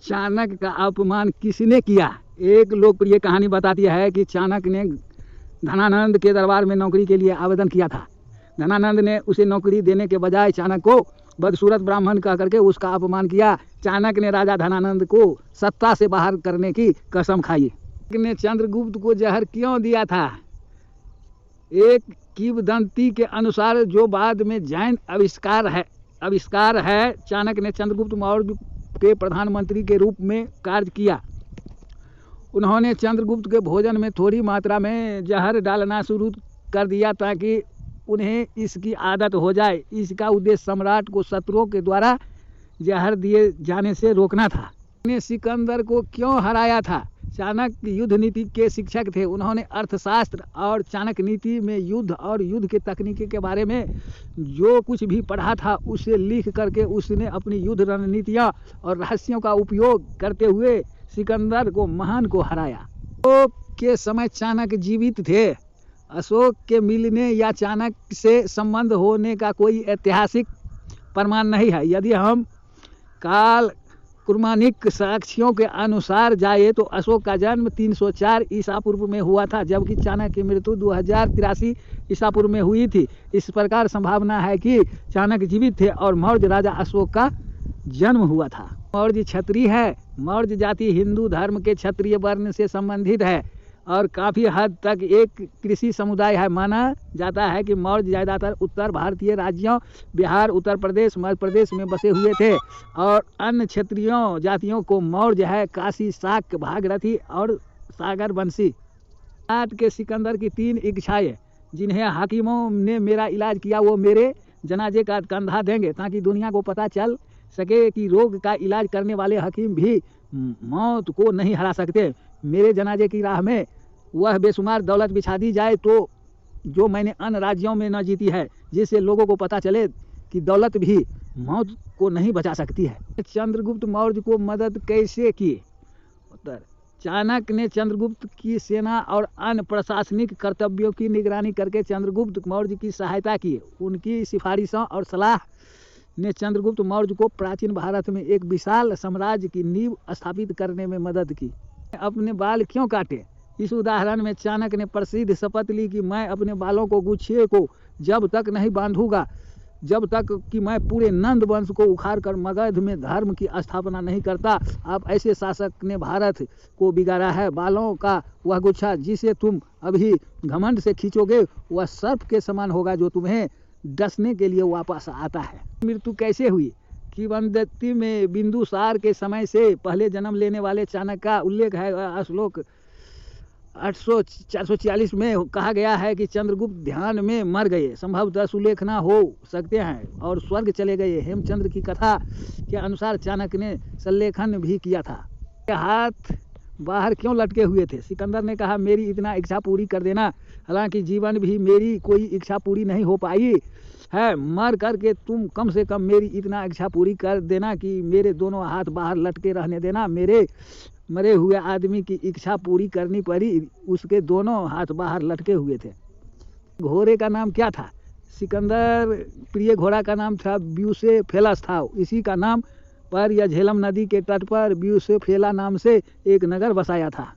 चाणक्य का अपमान किसने किया? एक लोकप्रिय कहानी बताती है कि चाणक्य ने धनानंद के दरबार में नौकरी के लिए आवेदन किया था। धनानंद ने उसे नौकरी देने के बजाय चाणक्य को बदसूरत ब्राह्मण कह करके उसका अपमान किया। चाणक्य ने राजा धनानंद को सत्ता से बाहर करने की कसम खाई। ने चंद्रगुप्त को जहर क्यों दिया था? एक किंवदंती के अनुसार, जो बाद में जैन आविष्कार है, चाणक्य ने चंद्रगुप्त मौर्य के प्रधानमंत्री के रूप में कार्य किया। उन्होंने चंद्रगुप्त के भोजन में थोड़ी मात्रा में जहर डालना शुरू कर दिया ताकि उन्हें इसकी आदत हो जाए। इसका उद्देश्य सम्राट को शत्रुओं के द्वारा जहर दिए जाने से रोकना था। ने सिकंदर को क्यों हराया था? चाणक्य युद्ध नीति के शिक्षक थे। उन्होंने अर्थशास्त्र और चाणक्य नीति में युद्ध और युद्ध के तकनीकी के बारे में जो कुछ भी पढ़ा था उसे लिख करके उसने अपनी युद्ध रणनीतियाँ और रहस्यों का उपयोग करते हुए सिकंदर को महान को हराया। अशोक के समय चाणक्य जीवित थे। अशोक के मिलने या चाणक्य से संबंध होने का कोई ऐतिहासिक प्रमाण नहीं है। यदि हम काल कुर्मानिक साक्ष्यों के अनुसार जाए तो अशोक का जन्म 304 ईसा पूर्व में हुआ था, जबकि चाणक्य की मृत्यु 2083 ईसा पूर्व में हुई थी। इस प्रकार संभावना है कि चाणक्य जीवित थे और मौर्य राजा अशोक का जन्म हुआ था। मौर्य क्षत्रिय है। मौर्य जाति हिंदू धर्म के क्षत्रिय वर्ण से संबंधित है और काफ़ी हद तक एक कृषि समुदाय है। माना जाता है कि मौर्य ज़्यादातर उत्तर भारतीय राज्यों बिहार, उत्तर प्रदेश, मध्य प्रदेश में बसे हुए थे और अन्य क्षेत्रीयों जातियों को मौर्य है काशी, शाक्य, भागीरथी और सागर वंशी। सम्राट के सिकंदर की 3 इच्छाएं। जिन्हें हाकिमों ने मेरा इलाज किया वो मेरे जनाजे का कंधा देंगे ताकि दुनिया को पता चल सके कि रोग का इलाज करने वाले हकीम भी मौत को नहीं हरा सकते। मेरे जनाजे की राह में वह बेशुमार दौलत बिछा दी जाए तो जो मैंने अन्य राज्यों में न जीती है, जिससे लोगों को पता चले कि दौलत भी मौत को नहीं बचा सकती है। चंद्रगुप्त मौर्य को मदद कैसे की? उत्तर, चाणक्य ने चंद्रगुप्त की सेना और अन्य प्रशासनिक कर्तव्यों की निगरानी करके चंद्रगुप्त मौर्य की सहायता की। उनकी सिफारिशों और सलाह ने चंद्रगुप्त मौर्य को प्राचीन भारत में एक विशाल साम्राज्य की नींव स्थापित करने में मदद की। अपने बाल क्यों काटे? इस उदाहरण में चाणक्य ने प्रसिद्ध शपथ ली कि मैं अपने बालों को गुच्छे को जब तक नहीं बांधूंगा जब तक कि मैं पूरे नंद वंश को उखाड़ कर मगध में धर्म की स्थापना नहीं करता। अब ऐसे शासक ने भारत को बिगाड़ा है। बालों का वह गुच्छा जिसे तुम अभी घमंड से खींचोगे वह सर्प के समान होगा जो तुम्हें डसने के लिए वापस आता है। मृत्यु कैसे हुई? किंवदंती में बिंदुसार के समय से पहले जन्म लेने वाले चाणक्य का उल्लेख है। श्लोक 446 में कहा गया है कि चंद्रगुप्त ध्यान में मर गए। संभवतः सुलेखना हो सकते हैं और स्वर्ग चले गए। हेमचंद्र की कथा के अनुसार चाणक्य ने संलेखन भी किया था। हाथ बाहर क्यों लटके हुए थे? सिकंदर ने कहा, मेरी इतना इच्छा पूरी कर देना। हालांकि जीवन भी मेरी कोई इच्छा पूरी नहीं हो पाई है, मर करके तुम कम से कम मेरी इतना इच्छा पूरी कर देना कि मेरे दोनों हाथ बाहर लटके रहने देना। मेरे मरे हुए आदमी की इच्छा पूरी करनी पड़ी। उसके दोनों हाथ बाहर लटके हुए थे। घोड़े का नाम क्या था? सिकंदर प्रिय घोड़ा का नाम था ब्यूसेफेलस था। इसी का नाम पर या झेलम नदी के तट पर ब्यूसेफेला नाम से एक नगर बसाया था।